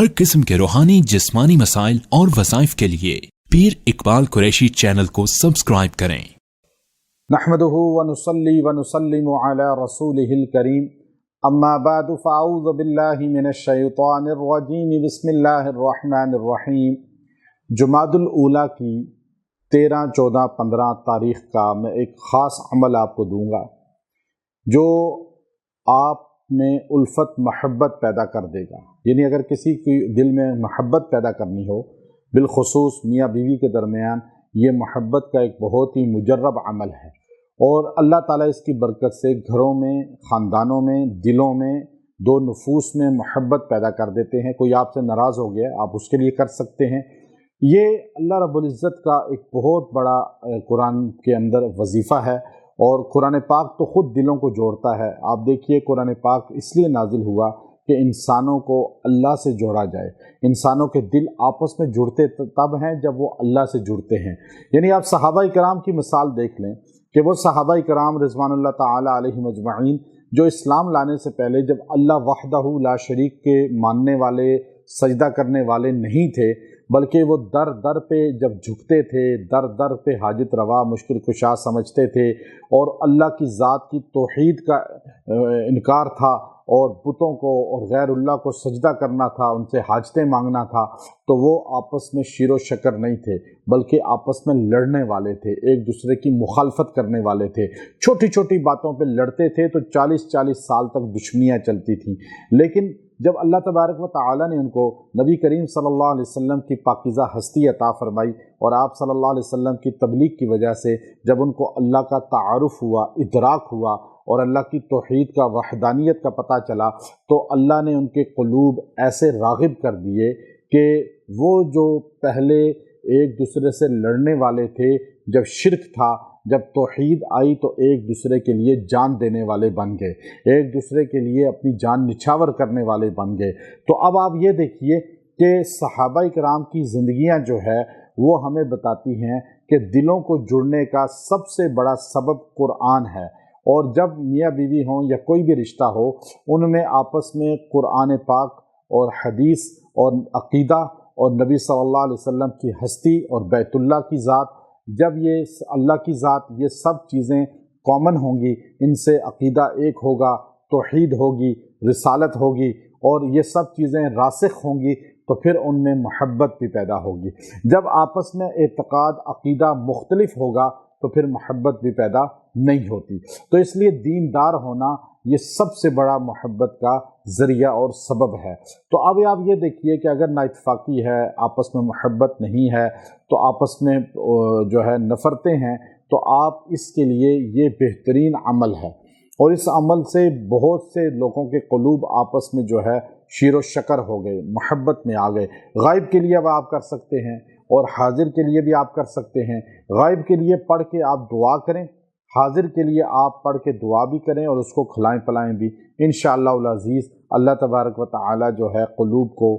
हर किस्म के रूहानी जिस्मानी मसाइल और वज़ाइफ के लिए पीर इकबाल कुरैशी चैनल को सब्सक्राइब करें। नहमदुहु व नुसल्ली व नुसल्लिमु अला रसूलिहिल करीम, अम्मा बअदु फ़अऊज़ु बिल्लाहि मिनश शैतानिर रजीम, बिस्मिल्लाहिर रहमानिर रहीम। जुमादुल ऊला की 13, 14, 15 तारीख़ का मैं एक ख़ास अमल आपको दूंगा जो आप में उल्फत महब्बत पैदा कर देगा। यानी अगर किसी के दिल में महब्बत पैदा करनी हो, बिलखुसूस मियाँ बीवी के दरमियान, ये महब्बत का एक बहुत ही मुजर्रब अमल है और अल्लाह ताला इसकी बरकत से घरों में, ख़ानदानों में, दिलों में, दो नफूस में महब्बत पैदा कर देते हैं। कोई आपसे नाराज़ हो गया, आप उसके लिए कर सकते हैं। ये अल्लाह रब्बुल इज़्ज़त का एक बहुत बड़ा कुरान के अंदर वजीफ़ा है और कुरान पाक तो ख़ुद दिलों को जोड़ता है। आप देखिए, कुरान पाक इसलिए नाजिल हुआ कि इंसानों को अल्लाह से जोड़ा जाए। इंसानों के दिल आपस में जुड़ते तब हैं जब वो अल्लाह से जुड़ते हैं। यानी आप सहाबा इकराम की मिसाल देख लें कि वो सहाबा इकराम रिज़वानुल्लाह ताला अलैहिम अजमईन जो इस्लाम लाने से पहले जब अल्लाह वहदहू ला शरीक के मानने वाले, सजदा करने वाले नहीं थे, बल्कि वो दर दर पे जब झुकते थे, दर दर पे हाजत रवा, मुश्किल कुशा समझते थे और अल्लाह की ज़ात की तौहीद का इनकार था और बुतों को और गैरुल्लाह को सजदा करना था, उनसे हाजतें मांगना था, तो वो आपस में शीरो शकर नहीं थे, बल्कि आपस में लड़ने वाले थे, एक दूसरे की मुखालफत करने वाले थे। छोटी छोटी बातों पे लड़ते थे तो 40-40 साल तक दुश्मनियाँ चलती थीं। लेकिन जब अल्लाह तबारक व तआला ने उनको नबी करीम सल्लल्लाहु अलैहि वसल्लम की पाकीज़ा हस्ती अता फरमाई और आप सल्लल्लाहु अलैहि वसल्लम की तबलीग की वजह से जब उनको अल्लाह का तारुफ हुआ, इदराक हुआ और अल्लाह की तौहीद का, वहदानियत का पता चला, तो अल्लाह ने उनके क़ुलूब ऐसे राग़िब कर दिए कि वो जो पहले एक दूसरे से लड़ने वाले थे, जब शिर्क था, जब तौहीद आई तो एक दूसरे के लिए जान देने वाले बन गए, एक दूसरे के लिए अपनी जान निछावर करने वाले बन गए। तो अब आप ये देखिए कि सहाबा इकराम की ज़िंदगियाँ जो है वो हमें बताती हैं कि दिलों को जुड़ने का सबसे बड़ा सबब कुरान है। और जब मियाँ बीवी हों या कोई भी रिश्ता हो, उनमें आपस में कुरान पाक और हदीस और अक़ीदा और नबी सल्लल्लाहु अलैहि वसल्लम की हस्ती और बैतुल्लाह की ज़ात, जब ये अल्लाह की ज़ात, ये सब चीज़ें कॉमन होंगी, इनसे अक़ीदा एक होगा, तौहीद होगी, रिसालत होगी और ये सब चीज़ें रासिख़ होंगी, तो फिर उनमें महब्बत भी पैदा होगी। जब आपस में एतक़ाद, अक़ीदा मुख्तलिफ होगा तो फिर महब्बत भी पैदा नहीं होती। तो इसलिए दीनदार होना ये सबसे बड़ा महब्बत का ज़रिया और सबब है। तो अब आप ये देखिए कि अगर नाइतफ़ाक़ी है, आपस में महब्बत नहीं है, तो आपस में जो है नफ़रतें हैं, तो आप इसके लिए ये बेहतरीन अमल है और इस अमल से बहुत से लोगों के क़ुलूब आपस में जो है शीरो शकर हो गए, महब्बत में आ गए। गायब के लिए अब आप कर सकते हैं और हाजिर के लिए भी आप कर सकते हैं। गायब के लिए पढ़ के आप दुआ करें, हाजिर के लिए आप पढ़ के दुआ भी करें और उसको खिलाएं पिलाएं भी। इंशाअल्लाहुल अज़ीज़ अल्लाह तबारक व तआला जो है क़ुलूब को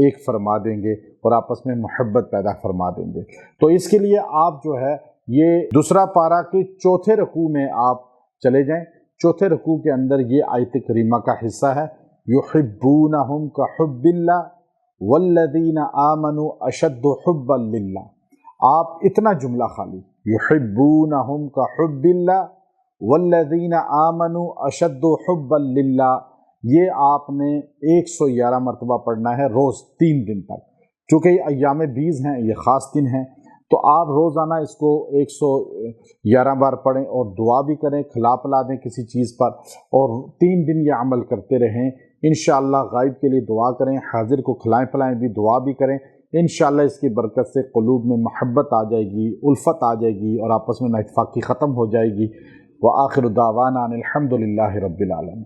एक फरमा देंगे और आपस में महब्बत पैदा फरमा देंगे। तो इसके लिए आप जो है ये दूसरा पारा के चौथे रुकू में आप चले जाएं। चौथे रुकू के अंदर ये आयत करीमा का हिस्सा है, युहिब्बूनहुम का हुब्बिल्लाह वल्लज़ीना आमनू अशद्दु हुब्बन लिल्लाह। आप इतना जुमला खाली, युहिब्बूनहुम का हुब्बिल्लाह वल्लज़ीना आमनू अशद्दु हुब्बन लिल्लाह, ये आपने 111 मरतबा पढ़ना है रोज़ 3 दिन तक। चूँकि ये अय्याम बीज़ हैं, ये ख़ास दिन हैं, तो आप रोज़ाना इसको 111 बार पढ़ें और दुआ भी करें, खिला पिला दें किसी चीज़ पर और 3 दिन ये अमल करते रहें। इंशाअल्लाह गायब के लिए दुआ करें, हाजिर को खिलाएं पिलाएं भी, दुआ भी करें। इंशाअल्लाह इसकी बरकत से क़ुलूब में महब्बत आ जाएगी, उल्फत आ जाएगी और आपस में नाइतफ़ाक़ी ख़त्म हो जाएगी। व आखिर दावाना अनिल हम्दुलिल्लाहि रब्बिल आलमीन।